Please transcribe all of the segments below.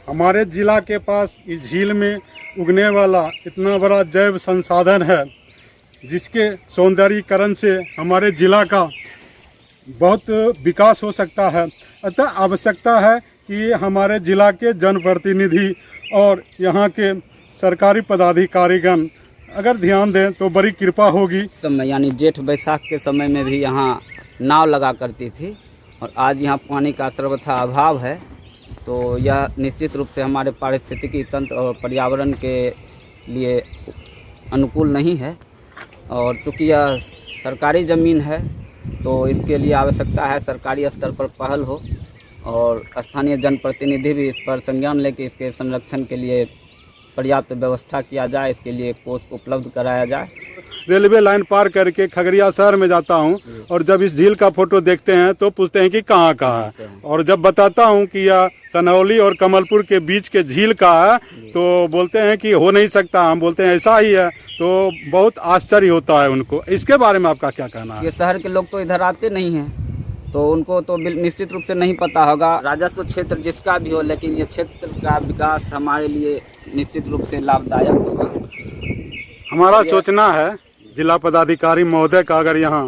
हमारे जिला के पास इस झील में उगने वाला इतना बड़ा जैव संसाधन है जिसके सौंदर्यीकरण से हमारे जिला का बहुत विकास हो सकता है। अतः आवश्यकता है कि हमारे जिला के जनप्रतिनिधि और यहाँ के सरकारी पदाधिकारीगण अगर ध्यान दें तो बड़ी कृपा होगी। समय यानी जेठ बैसाख के समय में भी यहाँ नाव लगा करती थी और आज यहाँ पानी का सर्वथा अभाव है, तो यह निश्चित रूप से हमारे पारिस्थितिकी तंत्र और पर्यावरण के लिए अनुकूल नहीं है। और चूँकि यह सरकारी ज़मीन है तो इसके लिए आवश्यकता है सरकारी स्तर पर पहल हो और स्थानीय जनप्रतिनिधि भी इस पर संज्ञान लेकर इसके संरक्षण के लिए पर्याप्त व्यवस्था किया जाए, इसके लिए कोष उपलब्ध कराया जाए। रेलवे लाइन पार करके खगड़िया शहर में जाता हूँ और जब इस झील का फोटो देखते हैं तो पूछते हैं कि कहाँ का है, और जब बताता हूँ कि यह सनौली और कमलपुर के बीच के झील का है तो बोलते हैं कि हो नहीं सकता। हम बोलते हैं ऐसा ही है, तो बहुत आश्चर्य होता है उनको। इसके बारे में आपका क्या कहना है? ये शहर के लोग तो इधर आते नहीं हैं तो उनको तो निश्चित रूप से नहीं पता होगा। राजस्व क्षेत्र जिसका भी हो, लेकिन ये क्षेत्र का विकास हमारे लिए निश्चित रूप से लाभदायक होगा। हमारा सोचना है जिला पदाधिकारी महोदय का अगर यहाँ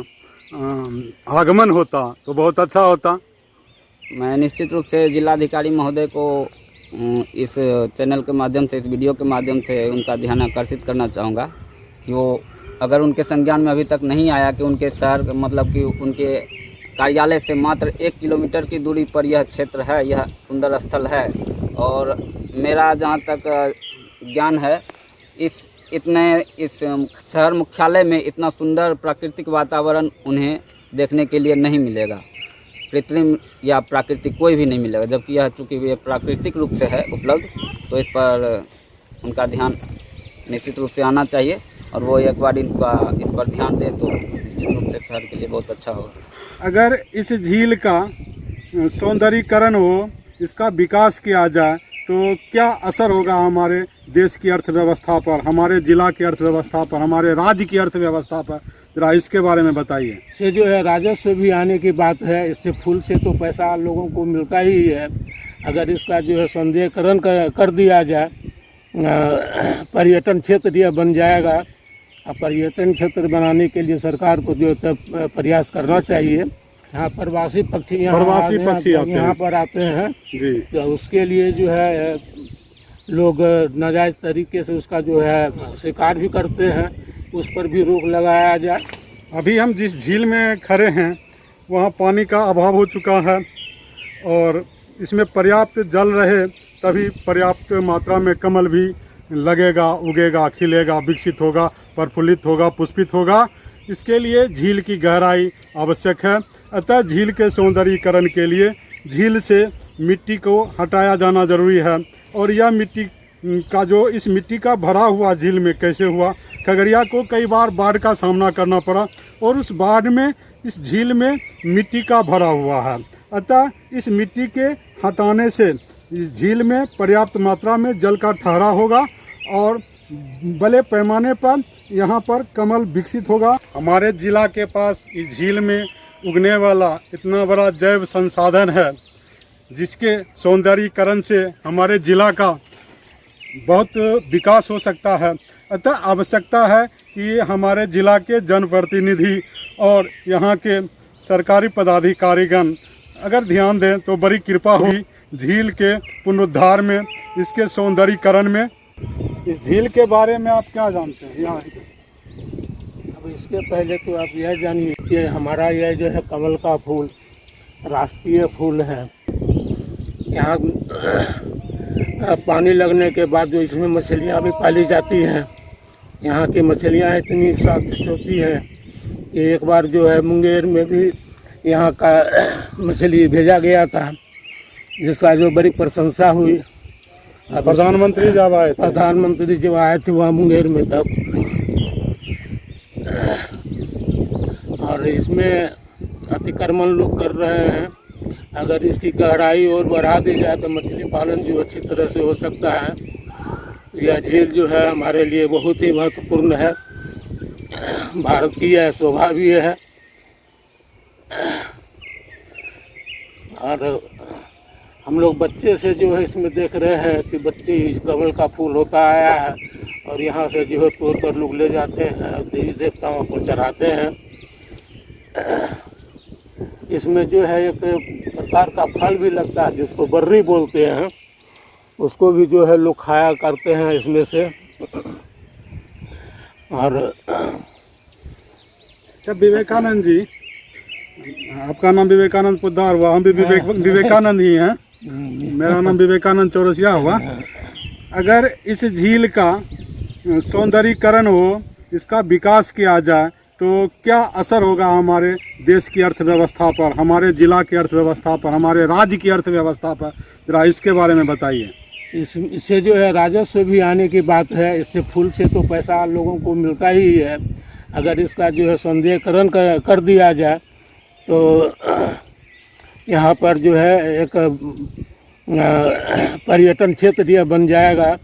आगमन होता तो बहुत अच्छा होता। मैं निश्चित रूप से जिलाधिकारी महोदय को इस चैनल के माध्यम से, इस वीडियो के माध्यम से उनका ध्यान आकर्षित करना चाहूँगा कि वो अगर उनके संज्ञान में अभी तक नहीं आया कि उनके शहर मतलब कि उनके कार्यालय से मात्र 1 किलोमीटर की दूरी पर यह क्षेत्र है, यह सुंदर स्थल है। और मेरा जहाँ तक ज्ञान है इस शहर मुख्यालय में इतना सुंदर प्राकृतिक वातावरण उन्हें देखने के लिए नहीं मिलेगा, कृत्रिम या प्राकृतिक कोई भी नहीं मिलेगा। जबकि यह चूँकि ये प्राकृतिक रूप से है उपलब्ध, तो इस पर उनका ध्यान निश्चित रूप से आना चाहिए और वो एक बार इस पर ध्यान दें तो निश्चित रूप से शहर के लिए बहुत अच्छा होगा। अगर इस झील का सौंदर्यीकरण हो, इसका विकास किया जाए तो क्या असर होगा हमारे देश की अर्थव्यवस्था पर, हमारे जिला की अर्थव्यवस्था पर, हमारे राज्य की अर्थव्यवस्था पर? जरा इसके बारे में बताइए। से जो है राजस्व भी आने की बात है, इससे फूल से तो पैसा लोगों को मिलता ही है। अगर इसका जो है सौंदर्यीकरण कर दिया जाए, पर्यटन क्षेत्र यह बन जाएगा। पर्यटन क्षेत्र बनाने के लिए सरकार को जो है प्रयास करना चाहिए। यहाँ प्रवासी पक्षी यहाँ पर आते हैं जी, तो उसके लिए जो है लोग नाजायज तरीके से उसका जो है शिकार भी करते हैं, उस पर भी रोक लगाया जाए। अभी हम जिस झील में खड़े हैं वहाँ पानी का अभाव हो चुका है और इसमें पर्याप्त जल रहे तभी पर्याप्त मात्रा में कमल भी लगेगा, उगेगा, खिलेगा, विकसित होगा, प्रफुल्लित होगा, पुष्पित होगा। इसके लिए झील की गहराई आवश्यक है। अतः झील के सौंदर्यीकरण के लिए झील से मिट्टी को हटाया जाना जरूरी है। और यह मिट्टी का जो इस मिट्टी का भरा हुआ झील में कैसे हुआ, खगड़िया को कई बार बाढ़ का सामना करना पड़ा और उस बाढ़ में इस झील में मिट्टी का भरा हुआ है। अतः इस मिट्टी के हटाने से इस झील में पर्याप्त मात्रा में जल का ठहराव होगा और बड़े पैमाने पर यहाँ पर कमल विकसित होगा। हमारे जिला के पास इस झील में उगने वाला इतना बड़ा जैव संसाधन है जिसके सौंदर्यीकरण से हमारे जिला का बहुत विकास हो सकता है। अतः आवश्यकता है कि हमारे जिला के जनप्रतिनिधि और यहाँ के सरकारी पदाधिकारीगण अगर ध्यान दें तो बड़ी कृपा होगी झील के पुनरुद्धार में, इसके सौंदर्यीकरण में। इस झील के बारे में आप क्या जानते हैं? यहाँ अब इसके पहले तो आप यह जानिए कि हमारा यह जो है कमल का फूल राष्ट्रीय फूल है। यहाँ पानी लगने के बाद जो इसमें मछलियाँ भी पाली जाती हैं। यहाँ की मछलियाँ इतनी स्वादिष्ट होती हैं कि एक बार जो है मुंगेर में भी यहाँ का मछली भेजा गया था जिसका जो बड़ी प्रशंसा हुई। प्रधानमंत्री जब आए थे वहाँ मुंगेर में तब। और इसमें अतिक्रमण लोग कर रहे हैं। अगर इसकी गहराई और बढ़ा दी जाए तो मछली पालन जो अच्छी तरह से हो सकता है। यह झील जो है हमारे लिए बहुत ही महत्वपूर्ण है, भारत की यह शोभा भी है। और हम लोग बच्चे से जो है इसमें देख रहे हैं कि बच्चे कमल का फूल होता आया है और यहाँ से जो है तोड़ कर लोग ले जाते हैं, देवी देवताओं को चढ़ाते हैं। इसमें जो है एक प्रकार का फल भी लगता है जिसको बर्री बोलते हैं, उसको भी जो है लोग खाया करते हैं इसमें से। और अच्छा विवेकानंद जी, आपका नाम विवेकानंद पोद्दार हुआ, हम भी विवेकानंद ही हैं। मेरा नाम विवेकानंद चौरसिया हुआ। अगर इस झील का सौंदर्यीकरण हो, इसका विकास किया जाए तो क्या असर होगा हमारे देश की अर्थव्यवस्था पर, हमारे जिला की अर्थव्यवस्था पर, हमारे राज्य की अर्थव्यवस्था पर? जरा इसके बारे में बताइए। इससे जो है राजस्व भी आने की बात है। इससे फूल से तो पैसा लोगों को मिलता ही है। अगर इसका जो है सौंदर्यीकरण कर दिया जाए तो यहाँ पर जो है एक पर्यटन क्षेत्र यह बन जाएगा।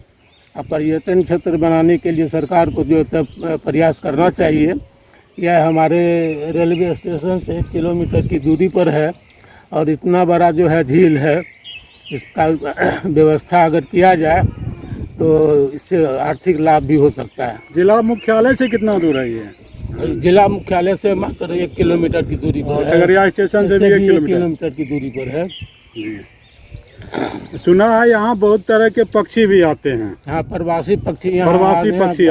अब पर्यटन क्षेत्र बनाने के लिए सरकार को जो है प्रयास करना चाहिए। यह हमारे रेलवे स्टेशन से 1 किलोमीटर की दूरी पर है और इतना बड़ा जो है झील है, इसका व्यवस्था अगर किया जाए तो इससे आर्थिक लाभ भी हो सकता है। जिला मुख्यालय से कितना दूर है ये? जिला मुख्यालय से मात्र 1 किलोमीटर की दूरी पर है। खगड़िया स्टेशन से भी 1 किलोमीटर की दूरी पर है। सुना है यहाँ बहुत तरह के पक्षी भी आते हैं। हाँ, प्रवासी पक्षी आते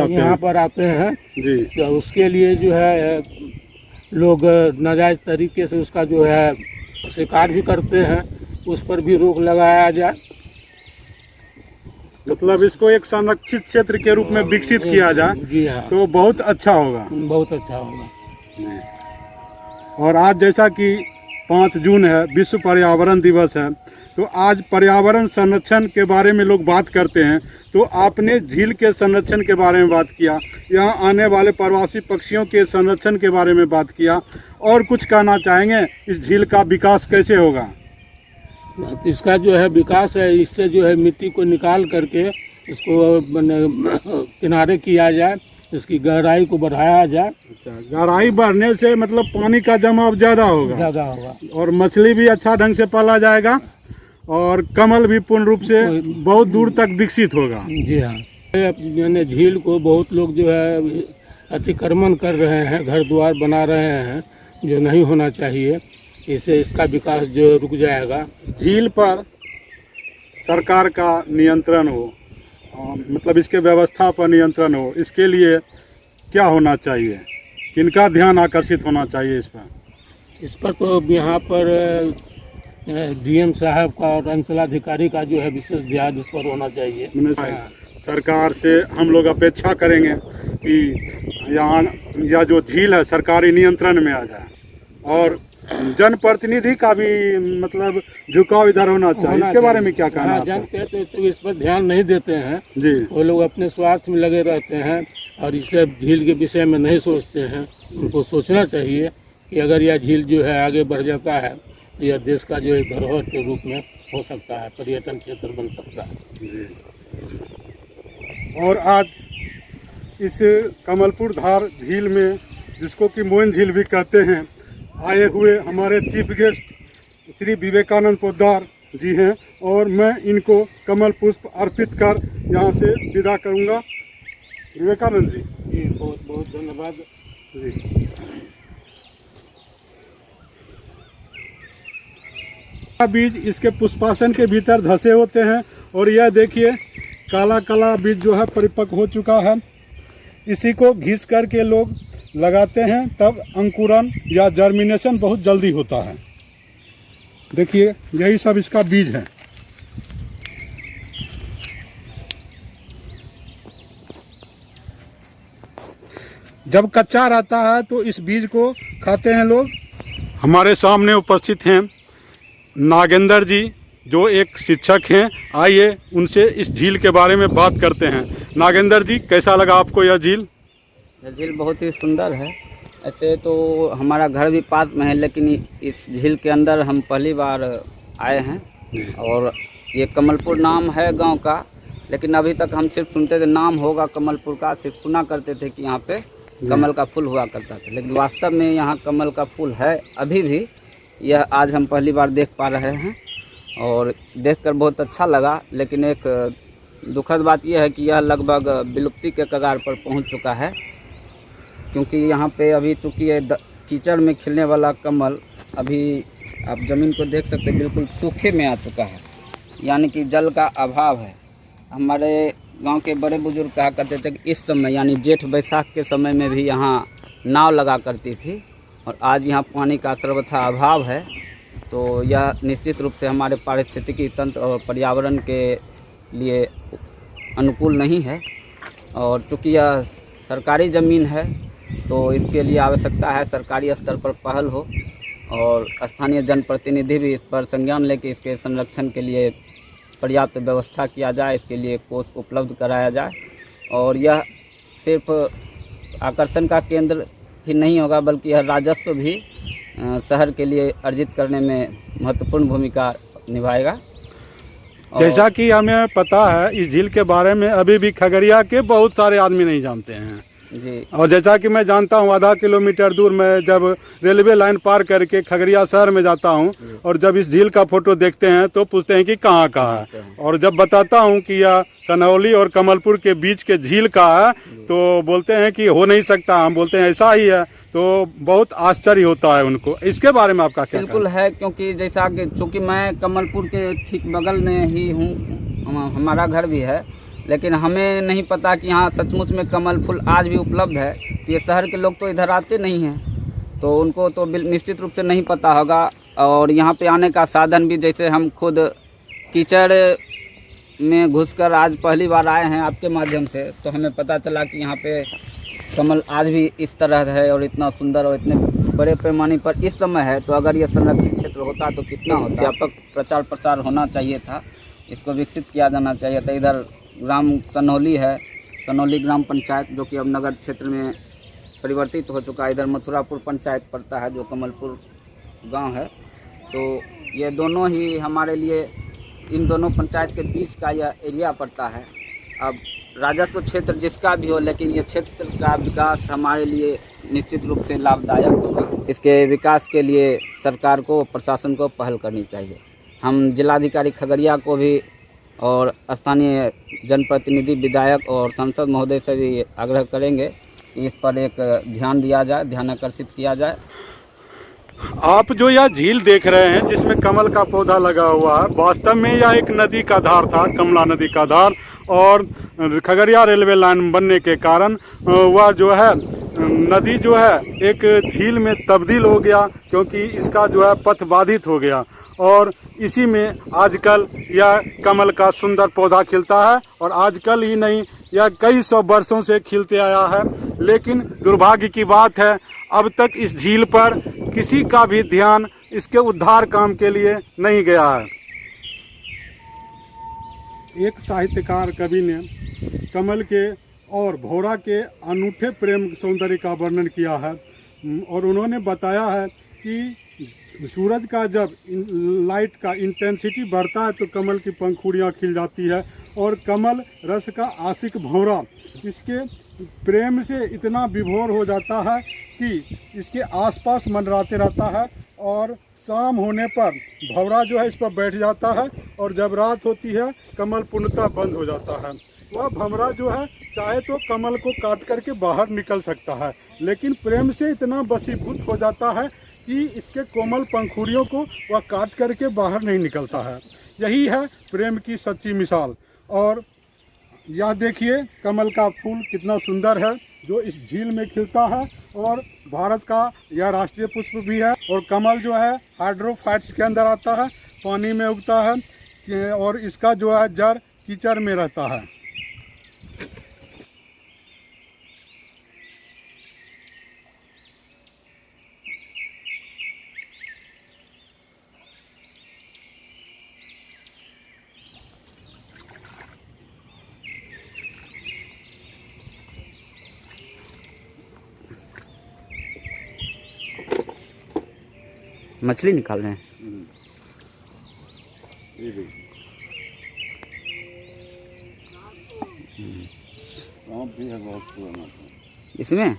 हैं यहाँ पर आते हैं जी। तो उसके लिए जो है लोग नाजायज तरीके से उसका जो है शिकार भी करते हैं, उस पर भी रोक लगाया जाए। मतलब इसको एक संरक्षित क्षेत्र के रूप में विकसित किया जाए जी हाँ, तो बहुत अच्छा होगा। बहुत अच्छा होगा। और आज जैसा कि 5 जून है, विश्व पर्यावरण दिवस है, तो आज पर्यावरण संरक्षण के बारे में लोग बात करते हैं। तो आपने झील के संरक्षण के बारे में बात किया, यहाँ आने वाले प्रवासी पक्षियों के संरक्षण के बारे में बात किया, और कुछ कहना चाहेंगे? इस झील का विकास कैसे होगा? इसका जो है विकास है, इससे जो है मिट्टी को निकाल करके इसको किनारे किया जाए, इसकी गहराई को बढ़ाया जाए। अच्छा, गहराई बढ़ने से मतलब पानी का जमाव ज़्यादा होगा और मछली भी अच्छा ढंग से पाला जाएगा और कमल भी पूर्ण रूप से बहुत दूर तक विकसित होगा। जी हाँ, यानी झील को बहुत लोग जो है अतिक्रमण कर रहे हैं, घर द्वार बना रहे हैं जो नहीं होना चाहिए। इससे इसका विकास जो रुक जाएगा। झील पर सरकार का नियंत्रण हो, मतलब इसके व्यवस्था पर नियंत्रण हो, इसके लिए क्या होना चाहिए? किनका ध्यान आकर्षित होना चाहिए इस पर? इस पर तो यहाँ पर डीएम साहब का और अंचलाधिकारी का जो है विशेष ध्यान इस पर होना चाहिए। सरकार से हम लोग अपेक्षा करेंगे कि यहाँ यह जो झील है सरकारी नियंत्रण में आ जाए और जनप्रतिनिधि का भी मतलब झुकाव इधर होना चाहिए। इसके बारे में क्या कहना है? जनप्रतिनिधि तो इस पर ध्यान नहीं देते हैं जी। वो लोग अपने स्वार्थ में लगे रहते हैं और इसे झील के विषय में नहीं सोचते हैं। उनको सोचना चाहिए कि अगर यह झील जो है आगे बढ़ जाता है तो यह देश का जो है धरोहर के रूप में हो सकता है, पर्यटन क्षेत्र बन सकता है जी। और आज इस कमलपुर धार झील में, जिसको कि मोइन झील भी कहते हैं, आए हुए हमारे चीफ गेस्ट श्री विवेकानंद पोद्दार जी हैं और मैं इनको कमल पुष्प अर्पित कर यहाँ से विदा करूँगा। विवेकानंद जी, बहुत बहुत धन्यवाद जी। बीज इसके पुष्पासन के भीतर धसे होते हैं और यह देखिए काला काला बीज जो है परिपक्व हो चुका है। इसी को घिस करके लोग लगाते हैं, तब अंकुरन या जर्मिनेशन बहुत जल्दी होता है। देखिए यही सब इसका बीज है। जब कच्चा रहता है तो इस बीज को खाते हैं लोग। हमारे सामने उपस्थित हैं नागेंद्र जी, जो एक शिक्षक हैं। आइए उनसे इस झील के बारे में बात करते हैं। नागेंद्र जी, कैसा लगा आपको यह झील? यह झील बहुत ही सुंदर है। ऐसे तो हमारा घर भी पास में है, लेकिन इस झील के अंदर हम पहली बार आए हैं और ये कमलपुर नाम है गांव का, लेकिन अभी तक हम सिर्फ सुनते थे, नाम होगा कमलपुर का, सिर्फ सुना करते थे कि यहाँ पे कमल का फूल हुआ करता था, लेकिन वास्तव में यहाँ कमल का फूल है अभी भी। यह आज हम पहली बार देख पा रहे हैं और देखकर बहुत अच्छा लगा। लेकिन एक दुखद बात यह है कि यह लगभग विलुप्ति के कगार पर पहुंच चुका है, क्योंकि यहाँ पे अभी चूँकि ये कीचड़ में खिलने वाला कमल अभी आप ज़मीन को देख सकते हैं बिल्कुल सूखे में आ चुका है, यानी कि जल का अभाव है। हमारे गांव के बड़े बुजुर्ग कहा करते थे कि इस समय यानी जेठ बैसाख के समय में भी यहाँ नाव लगा करती थी, और आज यहाँ पानी का सर्वथा अभाव है। तो यह निश्चित रूप से हमारे पारिस्थितिकी तंत्र और पर्यावरण के लिए अनुकूल नहीं है। और चूँकि यह सरकारी ज़मीन है तो इसके लिए आवश्यकता है सरकारी स्तर पर पहल हो और स्थानीय जनप्रतिनिधि भी इस पर संज्ञान लेकर इसके संरक्षण के लिए पर्याप्त व्यवस्था किया जाए, इसके लिए कोष उपलब्ध कराया जाए। और यह सिर्फ आकर्षण का केंद्र ही नहीं होगा, बल्कि यह राजस्व भी शहर के लिए अर्जित करने में महत्वपूर्ण भूमिका निभाएगा। जैसा कि हमें पता है इस झील के बारे में अभी भी खगड़िया के बहुत सारे आदमी नहीं जानते हैं जी। और जैसा कि मैं जानता हूँ आधा किलोमीटर दूर मैं जब रेलवे लाइन पार करके खगड़िया शहर में जाता हूँ और जब इस झील का फोटो देखते हैं तो पूछते हैं कि कहाँ का है, और जब बताता हूँ कि यह सनौली और कमलपुर के बीच के झील का है तो बोलते हैं कि हो नहीं सकता। हम बोलते हैं ऐसा ही है, तो बहुत आश्चर्य होता है उनको। इसके बारे में आपका क्या बिल्कुल है, क्योंकि जैसा कि चूँकि मैं कमलपुर के ठीक बगल में ही हूँ, हमारा घर भी है, लेकिन हमें नहीं पता कि यहाँ सचमुच में कमल फूल आज भी उपलब्ध है। तो ये शहर के लोग तो इधर आते नहीं हैं, तो उनको तो निश्चित रूप से नहीं पता होगा। और यहाँ पे आने का साधन भी, जैसे हम खुद कीचड़ में घुसकर आज पहली बार आए हैं आपके माध्यम से, तो हमें पता चला कि यहाँ पे कमल आज भी इस तरह है और इतना सुंदर और इतने बड़े पैमाने पर इस समय है। तो अगर ये संरक्षित क्षेत्र होता तो कितना होता। व्यापक प्रचार प्रसार होना चाहिए था, इसको विकसित किया जाना चाहिए था। इधर ग्राम सनौली है, सनौली ग्राम पंचायत, जो कि अब नगर क्षेत्र में परिवर्तित हो चुका है। इधर मथुरापुर पंचायत पड़ता है जो कमलपुर गांव है। तो ये दोनों ही हमारे लिए, इन दोनों पंचायत के बीच का यह एरिया पड़ता है। अब राजस्व क्षेत्र जिसका भी हो, लेकिन ये क्षेत्र का विकास हमारे लिए निश्चित रूप से लाभदायक होगा। इसके विकास के लिए सरकार को, प्रशासन को पहल करनी चाहिए। हम जिलाधिकारी खगड़िया को भी और स्थानीय जनप्रतिनिधि, विधायक और सांसद महोदय से भी आग्रह करेंगे कि इस पर एक ध्यान दिया जाए, ध्यान आकर्षित किया जाए। आप जो यह झील देख रहे हैं जिसमें कमल का पौधा लगा हुआ है, वास्तव में यह एक नदी का धार था, कमला नदी का धार। और खगड़िया रेलवे लाइन बनने के कारण वह जो है नदी जो है एक झील में तब्दील हो गया, क्योंकि इसका जो है पथ बाधित हो गया। और इसी में आजकल यह कमल का सुंदर पौधा खिलता है, और आजकल ही नहीं, यह कई सौ वर्षों से खिलते आया है। लेकिन दुर्भाग्य की बात है अब तक इस झील पर किसी का भी ध्यान इसके उद्धार काम के लिए नहीं गया है। एक साहित्यकार कवि ने कमल के और भौरा के अनूठे प्रेम सौंदर्य का वर्णन किया है, और उन्होंने बताया है कि सूरज का जब लाइट का इंटेंसिटी बढ़ता है तो कमल की पंखुड़ियाँ खिल जाती है, और कमल रस का आशिक भौरा इसके प्रेम से इतना विभोर हो जाता है कि इसके आसपास मंडराते रहता है। और शाम होने पर भौरा जो है इस पर बैठ जाता है, और जब रात होती है कमल पूर्णतः बंद हो जाता है। वह भंवरा जो है चाहे तो कमल को काट करके बाहर निकल सकता है, लेकिन प्रेम से इतना वशीभूत हो जाता है कि इसके कोमल पंखुड़ियों को वह काट करके बाहर नहीं निकलता है। यही है प्रेम की सच्ची मिसाल। और यह देखिए कमल का फूल कितना सुंदर है जो इस झील में खिलता है, और भारत का यह राष्ट्रीय पुष्प भी है। और कमल जो है हाइड्रोफाइट्स के अंदर आता है, पानी में उगता है, और इसका जो है जड़ कीचड़ में रहता है। मछली निकाल रहे हैं। इसमें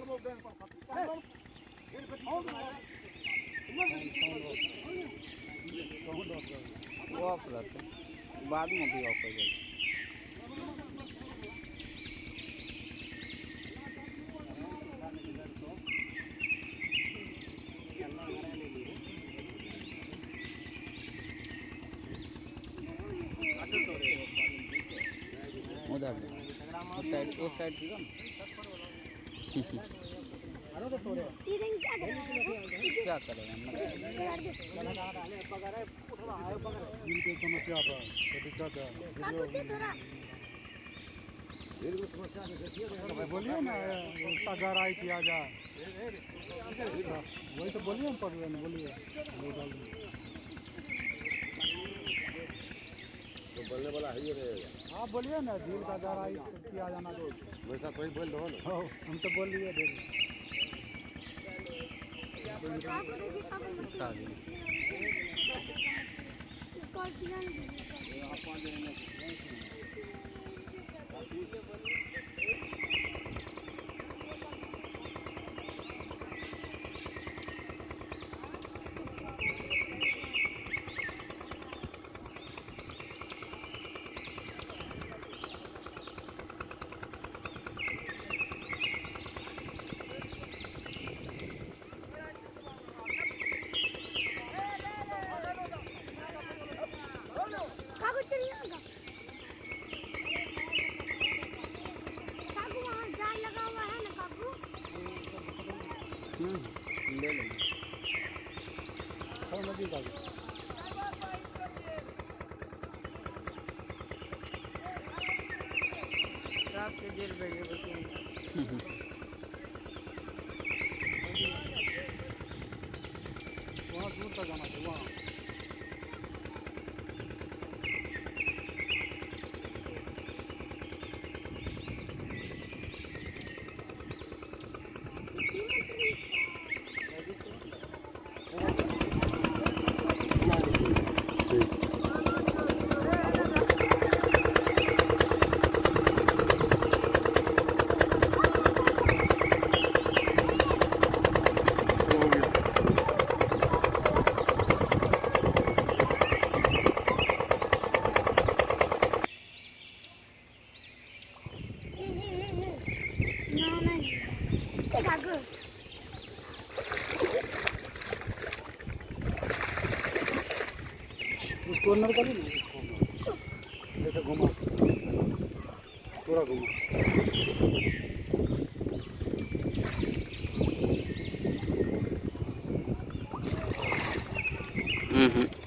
वो ऑफ रहते बाद में भी ऑफ हो जाए। उधर उस साइड सीधा क्या करेगा जिनकी समस्या पर तो दिक्कत है बोलिए ना उसका गहराई किया जाए वही तो बोलिए हम पढ़ रहे हैं बोलिए तो बोलने वाला है ही रहेगा। आप बोलिए ना झील का गहराई किया जाना तो वैसा कोई बोल रहा हो ना। हाँ हम तो बोल लिए डेली ले लेंगे नदी का आपके जेल वहाँ दूर तक जाना था वहाँ उस कॉर्नर का भी ना जैसे घुमा पूरा घुमा हम्म।